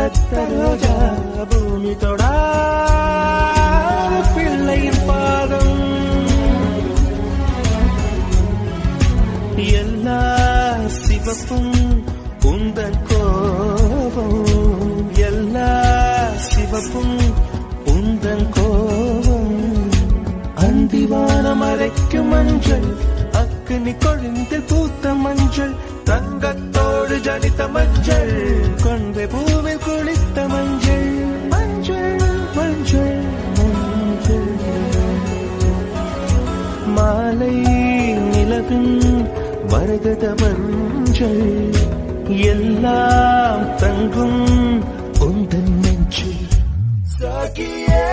ரத்த ரோஜா பூமி தொடா பிள்ளையின் பாதம் எல்லா சிவப்பும் உந்தன் கோபம் எல்லா சிவப்பும் உந்தன் கோபம் அந்திவானம் அரைக்கும் மஞ்சள் அக்னி கொழுந்தில் பூத்த மஞ்சள் தங்கத்தோடு ஜனித்த மஞ்சள் கொண்டை பூவில் குளித்த மஞ்சள் மஞ்சள் மஞ்சள் மஞ்சள் மாலை நிலவின் மரகத மஞ்சள் எல்லாம் தங்கும் உந்தன் நெஞ்சில் சாகியே